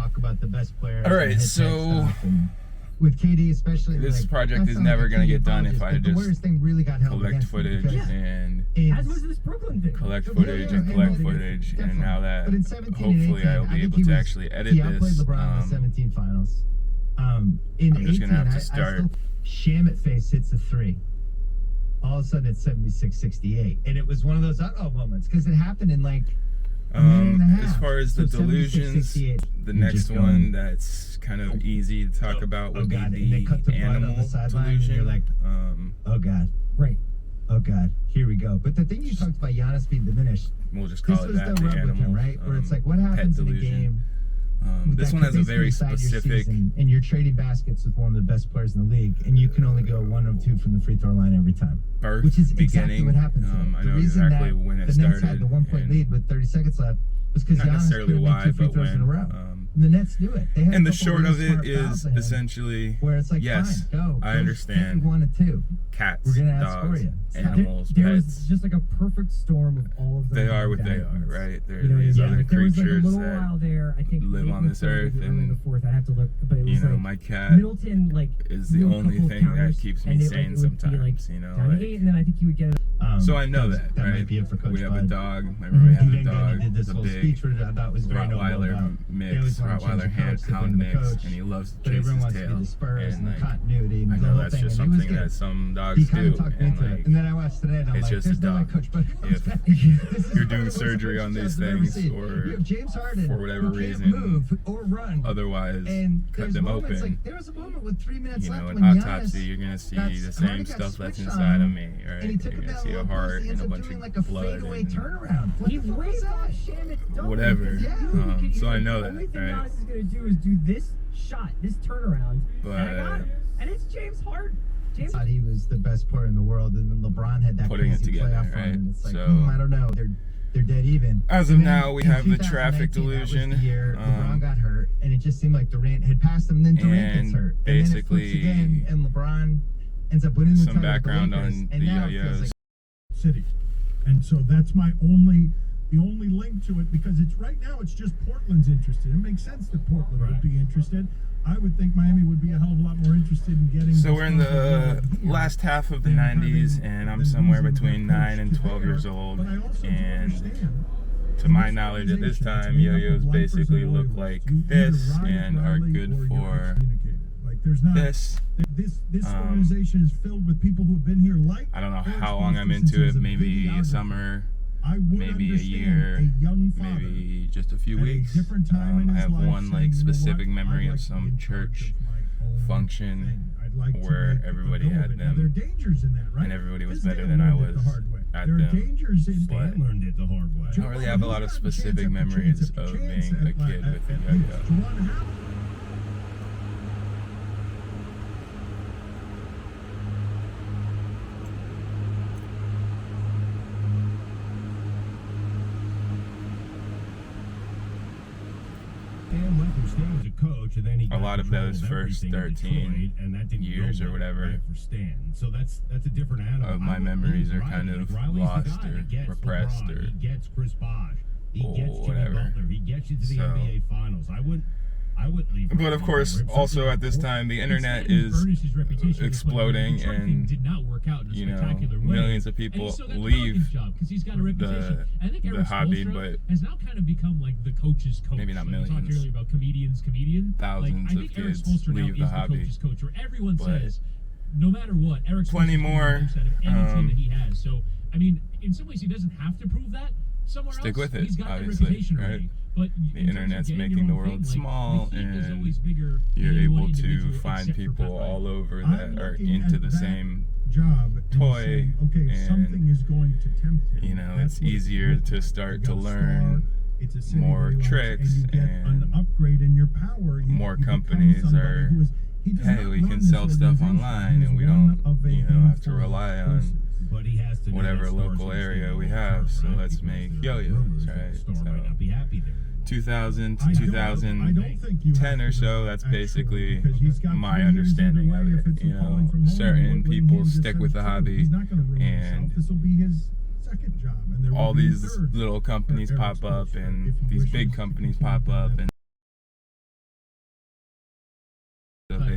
talk about the best players. All right, so with KD especially, this like, project is never going to get done if I the Warriors just thing really got held collect against them footage because- and As was this Brooklyn thing. collect footage and collect footage, and now that But in 17 and hopefully 18, I'll I be think able he to was- actually edit he outplayed this. LeBron in the 17 finals. In I'm just 18, gonna have to I start. still, Shamit face hits a three. All of a sudden it's 76-68, and it was one of those uh-oh moments because it happened in like a minute and a half. As far as the So delusions, 76-68. the You're next just one going, that's kind of easy to talk about would God, be and they cut the blood on animal the sideline, and delusion. you're like, oh God, Right. oh God, here we go. But the thing you talked about Giannis being diminished, we'll just this call it was that, the the rub with animal. him, right? Where it's like, what happens in a delusion. game? This one has a very specific. And you're trading baskets with one of the best players in the league, and you can only go 1 of 2 from the free throw line every time. Birth, Which is beginning, exactly what happened to him. I The know reason exactly that when it the Nets started. had the 1-point and lead with 30 seconds left was because not Giannis necessarily couldn't make why, 2 free but throws in a when. row. And the Nets knew it. They had And a the couple short really of it smart fouls is to him, essentially, where it's like, yes, fine, go. I Go understand. 1 and 2. Cats, We're gonna outscore dogs, you. animals, There was pets. just like a perfect storm of all of them. They are what they bad are, ones. right? They're You know, these yeah, other there was like a creatures little that while there, I think, live late on in the this third, earth, maybe early in and, the fourth. I have to look, but it was you know, like my cat Middleton like is the blew a only couple of thing that counters, keeps me and it, sane like, it would be, sometimes, like, you know, down like, to 8, and then I think he would get it. so I know that, that right? might be it for Coach We have a Bud. dog. My roommate has And a then dog. he did this It's a whole big speech, which I thought was very noble about. Rottweiler They mix, always want to change Rottweiler the coach, they hound blame the mix, coach, and he loves to but chase everyone his wants to be tail. the Spurs And and the like, continuity and I the know whole that's thing. just and it was something good. that some He dogs kind of do, talked me and into it, like, and then I watched today, and I'm it's like, just "There's a no way dog. Coach Bud comes If back." This is you're one doing of the worst surgery on these coaches I've ever things, seen. or you have James Harden, for whatever who can't reason, move or run, otherwise and cut there's them moments, open. like, there was a moment with 3 minutes You left know, when an Giannis autopsy, you're gonna see got- the Harden same got stuff that's switched inside on of him, me, right? and he took You're him gonna down see a a little heart close. He and ends a up bunch doing of like a blood fadeaway and turnaround. What He the fuck was waved that? off Shamit's dunk. whatever. Yeah. So I know The that, only thing right? Giannis is going to do is do this shot, this turnaround. But and I got him. And it's James Harden. James Thought he was the best player in the world, and then LeBron had that Putting it crazy together, playoff run, right? and it's like, So- I don't know, they're dead even. As of And then now, we in have the traffic 2019, that was delusion. the year LeBron got hurt, and it just seemed like Durant had passed him, and then Durant gets And hurt, and basically, then it flips again, and LeBron ends up winning the some title with the background Lakers, on and the now it feels yo-yos. like city. And so that's the only link to it, because it's right now it's just Portland's interested. It makes sense that Portland would be interested. I would think Miami would be a hell of a lot more interested in getting. So we're in the this last half of the than 90s, having- and I'm than somewhere losing between their 9 coach and to 12 there. years old, But I also do and understand to my this knowledge at this organization, it's time, made up of yo-yos lifers basically and look loyalists. like You either this ride and are Riley good or you're for excommunicated. Like, there's not this. this organization is filled with people who have been here like I don't know Alex how long I'm Foster since into he was it, a maybe a videographer. summer, I would maybe a understand year, a young father maybe just a few at a weeks. different time in I his have life one saying, like "You know what? specific memory I'd like of to be some in charge church of my own function thing. I'd like to where make a everybody go of had it." Now, there are them, dangers in that, right? and everybody was This better Dan than I learned it was the hard way. at There are them. dangers in But Dan learned it the hard way. I don't really have a lot of specific memories of being a kid with a yo-yo. Dan went from staying as a coach, and then he got A lot of control those first everything in 13 Detroit, and that didn't years go or well, whatever right, for Stan. So that's a different animal. of my I would memories leave are kind Riley. of Riley's the lost guy or that gets repressed LeBron, or he gets Chris Bosh, he gets Jimmy whatever. Butler, he gets you to the So- NBA Finals. I wouldn't leave. But of course, also at this time, the internet is exploding, and did not work out in a you know, spectacular way. millions of And he people still got the leave Pelicans job because he's got a reputation. I think the Eric hobby, Spoelstra but has now kind of become like the coach's coach. maybe not like we talked millions. earlier about comedian. Thousands I of think Eric kids Spoelstra now leave is the hobby. coach's coach, where everyone But says, no matter what, Eric plenty Spoelstra more, out of any team that he has. So I mean, in some ways, he doesn't have to prove that. Somewhere Stick else, with it, he's got obviously, the reputation right? already. But The in terms of internet's getting making your the own world thing, small, the Heat is and always bigger you're than any one able to individual find except for people Pat Riley. all over I'm that are looking into at the that same job and toy, saying, okay, and, something is going to tempt him. you know, That's it's what easier looks to like. start You to got a learn star, it's a city more that he likes, tricks, and you get and an upgrade in your power. more you become companies somebody are, who is- he does hey, not we run can this sell stuff organization. online, and He's we one don't, of a you know, have to handful of rely on persons. But he has to do whatever that local stars area and we stay have, long so term, right? let's Because make there are yo-yos, rumors that right? the star So might not be happy there. 2000 to I don't think you 2010 have or to, so, that's actually, basically because he's got my 3 years understanding underway of if it. it's You calling know, from home, certain what people William just stick said with the too. hobby, He's not going to ruin and himself. This will be his second job, and there will all be a these third little companies for Eric pop up, Spoelstra and if he these wishes big to companies continue pop to up, have and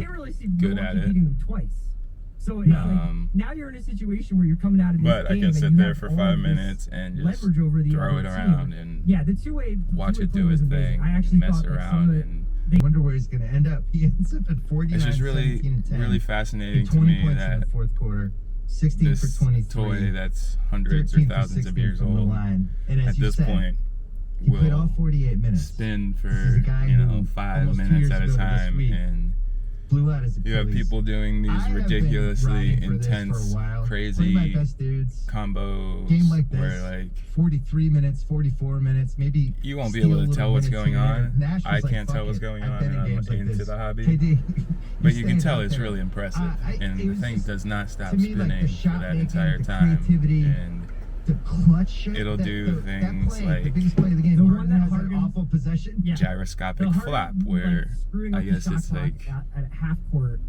can't really see good Milwaukee at it. beating them twice. So it's like, now you're in a situation where you're coming out of this But I game can and sit you there have for all 5 of this minutes and just leverage over the throw other it team. around and Yeah, the two-way watch two-way it play do was its amazing. thing, I actually mess thought that around, some of and I wonder where he's going to end up. He ends up at 49, it's just really, 17, and 10. really fascinating to 20 me points in that the fourth quarter, 16 this for 23. toy that's hundreds or 13 for thousands of 16 years from the old line. And as at you this said, point He played all will 48 minutes. spin This is for, a guy you know, who 5 almost 2 minutes years at a ago to this time, week and blew out his you have Achilles. people doing I these have been ridiculously riding for this for a intense, while. One of my crazy best dudes. combos Game like where, this, like, 43 minutes, 44 minutes, maybe. you won't be steal able a to little tell what's minutes going here and there. on. Nash was I like, can't tell "Fuck what's it. going I've on, been in and I'm games like into this." the hobby. KD, But you can staying tell out it's there. really impressive, and it the was thing just- does not stop to me, like, the spinning for shot that making, entire the time. creativity, And the clutch shit. It'll that, do that things play, like the biggest play of the game. the one Harden that has Harden- an awful possession. Yeah. gyroscopic The Harden, flop, like, where screwing I up the guess shot it's clock like at half court,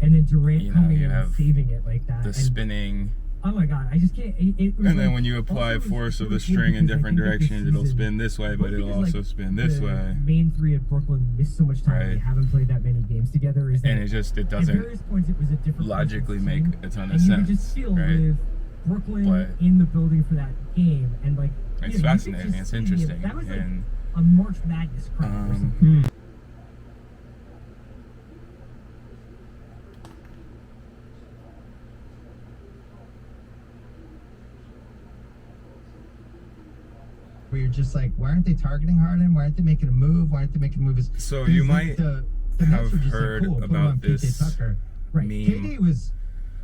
and then Durant you know, coming you in and have saving it like that. the and, spinning, oh my god, I just can't. It was and then like- when you apply also it was force of really the cool string in because I different think that this directions, it'll season- spin this way, but one it'll thing is, also like, spin this the way. Main three of Brooklyn missed so much time. Right. They haven't played that many games together. Is that And it at doesn't various points it was a different logically team, make a ton of and you sense, could just feel right? with Brooklyn But in the building for that game, and like It's you could fascinating. just It's see interesting. That was like And a March Madness crowd or something. Where you're just like, why aren't they targeting Harden? Why aren't they making a move? Why aren't they making a move? So Because you might the have Nets were just heard like, cool, put him about on PJ this Tucker. Right. meme. KD was.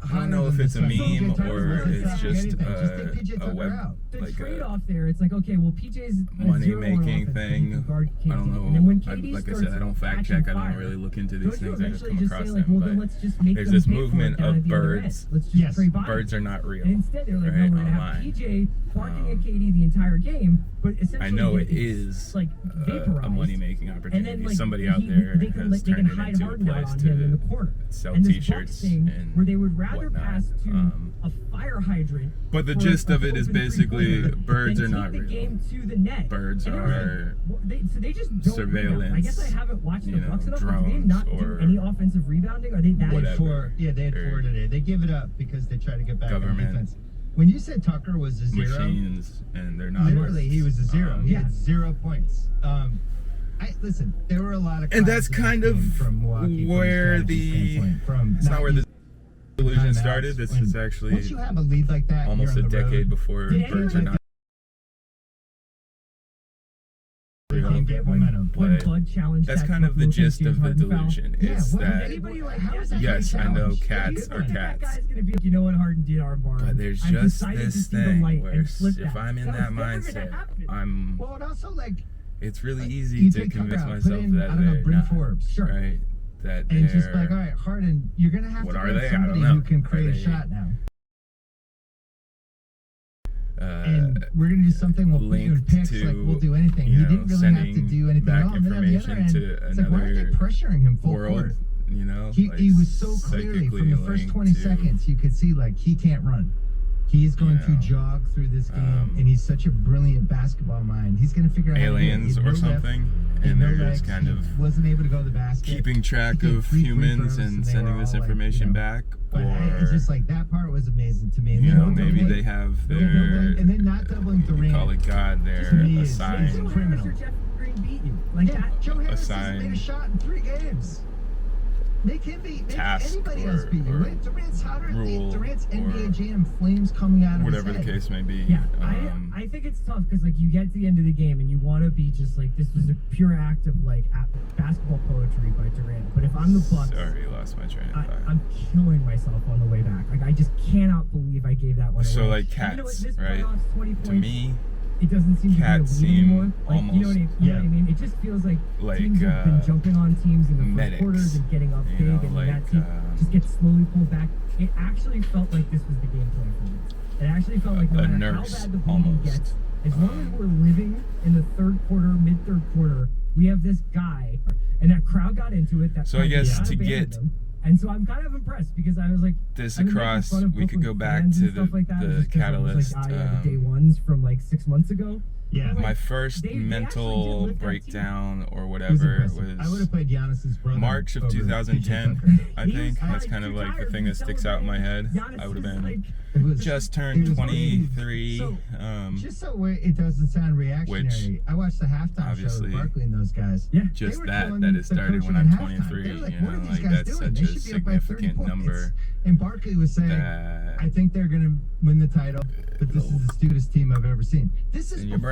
I don't know if it's a meme or it's just take PJ a Tucker web, out. The like trade-off there, it's like, okay, well, PJ's a money-making 0-1 offense, thing. he can guard KD. I don't know. And then when I, KD like I starts said, I don't fact catching check. I don't fire, really look into these don't you things. I just eventually come just say, across like, them. well, then But let's just make there's them this pay for it movement down of at the end the birds. end. Let's just Yes, trade bodies. Birds are not real. And instead, they're like, right, no, we're gonna have online. PJ barking at KD the entire game, but essentially I know it it's is like vaporized. a money-making And opportunity. then, like, Somebody out they there can, has they can turned it hide into a Harden out place on him in the to corner. sell And this T-shirts Bucks thing and where they would rather whatnot. pass to a fire hydrant. But the for gist a of it is open basically three-pointer birds than are not take the real. game to the net. Birds And it was like, are well, so they just don't surveillance, rebound. I guess I haven't watched the you know, Bucks enough. But do they drones not do or any offensive rebounding? Are they that? whatever. They had Or 4 today. They give it up because they try to get back on government defense. When you said Tucker was a zero, machines, and they're not. literally he was a zero. He Yeah. had 0 points. Listen, there were a lot of And that's cries in kind this of game from Milwaukee, from a where strategy standpoint, from It's not where the delusion timeouts. started. This When- is actually once you have a lead like that, almost a you're on the decade road, before Did birds are anyone- not they real. can get momentum. When But Bud challenged that's that kind of the Brooklyn gist James of the Harden foul. delusion. Yeah, Is what- that Anybody like how that? is that yes, a I know challenge? cats You are think cats. That guy's gonna be like, you know what, Harden did our bar. But there's I've just decided to this see the thing light where and flip if that. I'm in That that was never gonna mindset, happen. I'm. Well, and also like It's really you easy to take Tucker convince out, put myself in, that I don't know, they're Bryn not, Forbes, sure. right? That and just they're like, all right, Harden, you're gonna have What to are get they? I somebody don't know. who can Are create a they- shot now. And we're gonna do something. We'll put you in linked picks. to, Like we'll do anything. you He know, didn't really have to sending do anything. back And then on the other information end, to it's like, why aren't they another pressuring him full world, court? you know, He like was so clearly from the first linked 20 to, seconds, you could see like he can't run. He's going You know, to jog through this game, and he's such a brilliant basketball mind. He's going to figure out aliens how to do it. or He had no something, left, he and had they're no just legs, kind he of wasn't able to go to the basket. keeping track He did of 3 free humans throws, and they sending were this all, like, information you know, back, But or it's just like that part was amazing to me. And you then know, no maybe doubling- they have no their doubling- and then not doubling you Durant. call it God, their To me, it's assigned criminal. Harris or Jeff Green beat you. Like Yeah, that. Joe Harris hasn't made a assigned shot in 3 games. Make him beat. Make task anybody else or- beat you. or Right? Durant's hotter. rule Durant's NBA or Jam flames coming out of whatever his the head. case may be. Yeah, I think it's tough because like you get to the end of the game and you want to be just like this was a pure act of like basketball poetry by Durant. But if I'm the Bucks, Sorry, lost my train of thought. I'm killing myself on the way back. Like I just cannot believe I gave that one away. So, like, And you know what, cats, this right? playoffs, 20 points, To me, it doesn't seem to be a cats lead seem anymore. Like, you know what I mean? You know Yeah. what I mean? It just feels like like, teams have been jumping on teams in the first medics, quarters and getting up you big, know, and like, that team just gets slowly pulled back. It actually felt like this was the game plan for me. It actually felt like no a matter how nurse, bad the bleeding almost. gets, as long as we're living in the third quarter, mid-third quarter, we have this guy, and that crowd got into it. That So I guess crowd to abandoned get him. And so I'm kind of impressed because I was like, this I've been making across, fun of we could Brooklyn go back fans to and stuff like that, the just 'cause I was catalyst. Like, the day ones from like 6 months ago. Yeah. Like, My first they actually did mental lift that team. breakdown or It was whatever impressive. I would was have played Giannis's brother. March of over 2010. PJ Tucker. I He was think kinda that's kind of too like the tired thing to that sticks out in my head. Giannis I would have is, been like, It was just it turned was 23. So, um, just so it doesn't sound reactionary, I watched the halftime show obviously, with Barkley and those guys. Yeah. just were that killing it the started when coaching I'm at halftime. 23. They were like, You what know, are these like guys that's doing? such They a should be up by 30 significant points. number. And Barkley was saying, That I think they're going to win the title, but this is the stupidest team I've ever seen. This is in your before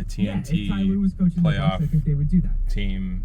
a Yeah, if TNT Ty Lue was coaching the Bucks, I playoff think they would do that. team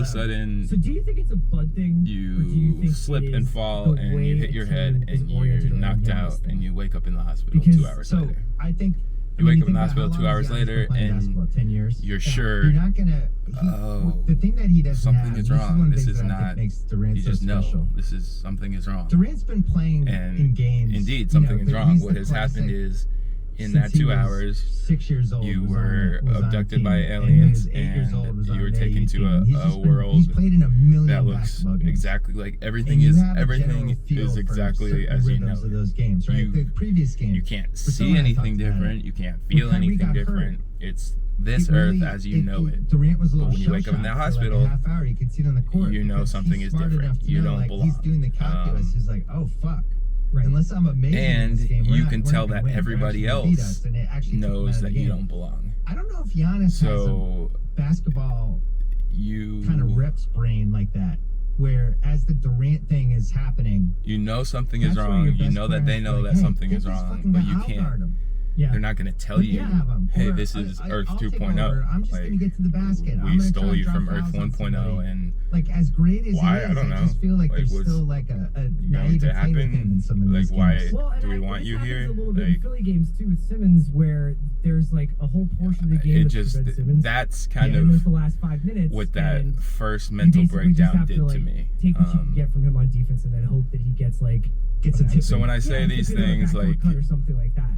of a sudden So do you think it's a Bud thing? or do you you think slip it and is fall the and way you hit a your team head is and oriented you're around knocked Giannis out thing? and you wake up in the hospital Because- 2 hours So later. I think You wake mean, up in the think about hospital how 2 long hours has Giannis later been playing and basketball? 10 years. you're Yeah. sure You're not gonna. The thing that he doesn't something have. is this wrong. one of the This things is that I think not- makes Durant you so just special. know something is wrong. Durant's been playing And in games. indeed, you something know, is but wrong. he's What the has happened classic- is in since that he 2 was hours, 6 years old. you was were on a abducted team. by And when he aliens, was 8 years old, was and on you were an taken AAU to team. He's a just been- world He's played in a million that looks basketball games. exactly like everything And you is have a everything general feel is for exactly certain as you rhythms know of it. those games, right? You- The previous game. You can't Priscilla see and I anything talked about different. it. You can't When feel Kyrie anything got hurt, different. It's this It really- earth as you know it. Durant was a little But when you wake up in that shell-shocked for hospital, like a half hour. You could see it on the court. you know because something he's is smart different. enough to You know, don't like, belong. He's doing the calculus. He's like, oh fuck. Right. Unless I'm amazing in And this game, you can we're tell not gonna that win. They're everybody actually gonna beat else us, and it actually took them out knows of the that you game. don't belong. I don't know if Giannis has a So basketball you kind of reps brain like that, where as the Durant thing is happening, you know something is that's where wrong. your You best know that player they is know like, that hey, something get is this wrong, fucking but guy, you I'll can't. guard him. Yeah. They're not going to tell But you, yeah, have him. hey, Or this is Earth I'll take 2.0. over. I'm just Like, gonna get to the basket. I'm we gonna stole try you to from draw Earth fouls on 1.0, somebody. and Like as great as Why? he I is, don't know. just feel like Like, there's what's still like a going naivety to happen? with him in some of Like, these why? games. Well, and Do we want this you happens here? a little bit in Like, Philly games too with Simmons, where there's like a whole portion of the game it that's just Ben Simmons. that's kind and there's of the last 5 minutes. what that and first you mental basically just breakdown have did to, to like, me. Take what you can get from him on defense, and then hope that he gets like Gets a tip. So when I say yeah, these a bit of a things, backdoor like, cut or something like that.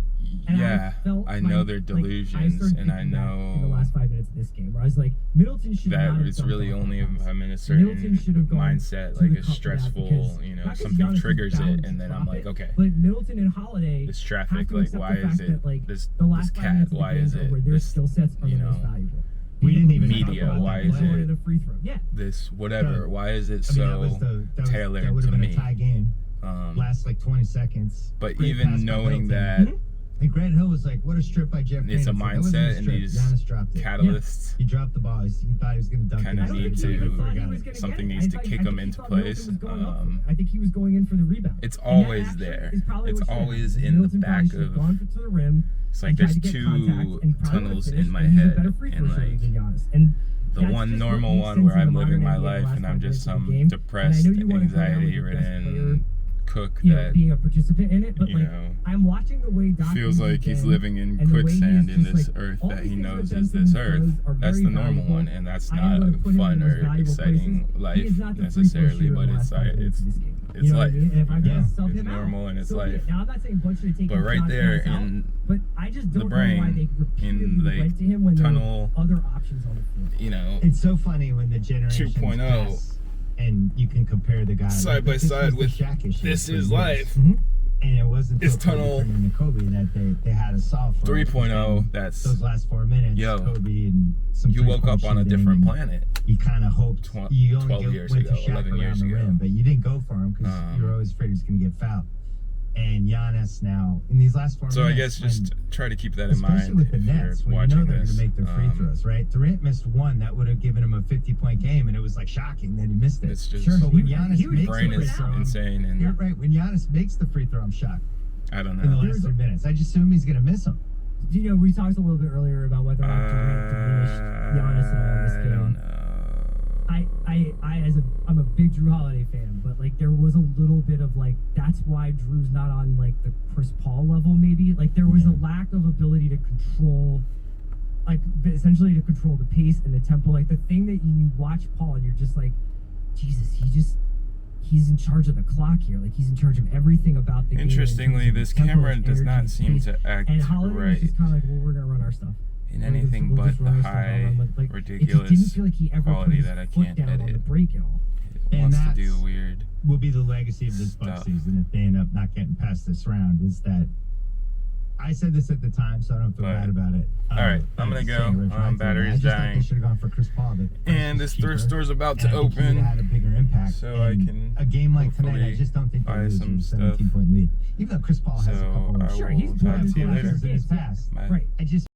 And yeah, felt I know they're like, delusions, started and I thinking that in the know last 5 minutes of this game, where I was like, Middleton should not that have it's dunked really off only that if pass. I'm in a certain Middleton should have gone mindset, to like the a cup for that stressful, because you know, not 'cause something Giannis is triggers bound it, to and then I'm drop like, it, okay, But Middleton and Holiday this have traffic, to like, accept why the fact is it that, like, this the last 5 cat? minutes of the Why game is are it where their this? skill sets are You the most know, valuable. We didn't even Media, talk about why that is play. it- At a free throw. Yeah. this whatever? So, Why is it I mean, so that tailored would have to been me? a tie game. Um, Last like 20 seconds. but Great even pass by knowing Middleton. that And Grant Hill was like, "What a strip by Jeff Green." it's a That wasn't mindset, a and strip. these Giannis dropped it. catalysts He dropped the ball. He thought he was going to dunk Kinda it. I don't need think to- he even thought he Got was it. gonna something get it. needs I to think- kick I him think he into thought Middleton place. was going up for it. I think he was going in for the rebound. It's And that always actually there. is probably It's what should have always happened. in the Middleton back probably should have of. gone to the rim. It's like and tried there's to get two contact, and he probably tunnels would've in finished, my and he's a head, better free throw and shooter like than Giannis. And the that's one just what normal makes one sense where in the I'm living modern my NBA life last and 5 I'm just minutes of the some game. depressed, And I know you wanna go down with your best player, anxiety-ridden cook you know, that being a participant in it, but you like know, I'm watching the way Doc feels Rivers like he's been, living in and the way quicksand he's in just, this like, earth all that these he things knows that is Ben this Simmons earth. does are That's very the normal valuable. one, and that's I am not gonna a put him in fun the most or valuable exciting places. He life is not the free throw necessarily, shooter but in the it's last 5 like minutes of this game. it's You know what I life. mean? And if I you can know? sub It's him out, normal and it's so be it. life. Now I'm not saying Bud should have taken But right shots there out, in but I just the don't know why brain, they repeatedly in the went to him when there tunnel, were other options on the floor. you know, It's so funny when the generations 2.0 pass and you can compare the guys side by This was side the with Shaq issue This for Is years. Life. And it wasn't It's until Kobe tunnel turned into Kobe that they had a solve for it. 3.0. And That's those last 4 minutes. Yo, Kobe and some you woke three-point up on a shooting, different and planet. You kind of hoped you only 12 went years to ago, Shaq 11 around years the ago. rim, but you didn't go for him because you were always afraid he was going to get fouled. And Giannis now in these last 4 So I minutes, guess just try to keep that in especially mind with the if Nets, you're when you watching know they're going this. to make their free throws, right? Durant missed one that would have given him a 50-point game, and it was like shocking that he missed it. It's just Sure, but when Giannis he was makes brain the free is throw, insane, and you're right. When Giannis makes the free throw, I'm shocked. I don't In the know. last 3 minutes, I just assume he's going to miss them. You know, we talked a little bit earlier about whether or not Durant diminished Giannis and all this I game. don't know. I'm a big Drew Holiday fan, but like there was a little bit of like that's why Drew's not on like the Chris Paul level maybe. Like there was a lack of ability to control, like essentially to control the pace and the tempo. Like the thing that you watch Paul and you're just like, Jesus, he's in charge of the clock here. Like he's in charge of everything about the game. Interestingly, this tempo, camera does energy, not seem pace. to act And Holiday was right just kind of like, well, we're gonna run our stuff. in anything We'll but just the run our stuff. I'll high, run with, like, ridiculous it just didn't feel like he ever put quality his that I foot can't down on the edit. break at all. It And wants to that's- do weird. Will be the legacy of this Buck Stuff. season if they end up not getting past this round. Is that I said this at the time, so I don't feel But- bad about it. all right, I'm gonna go. Battery's dying. They should have gone for Chris Paul. And this thrift store's about to open. Had a bigger impact. so I And can a game like tonight, I hopefully just don't think they buy lose some with a stuff. 17-point lead. Even though Chris Paul has a So couple I of Sure, will he's talk playing to you his later. in his past. Bye. Right. I just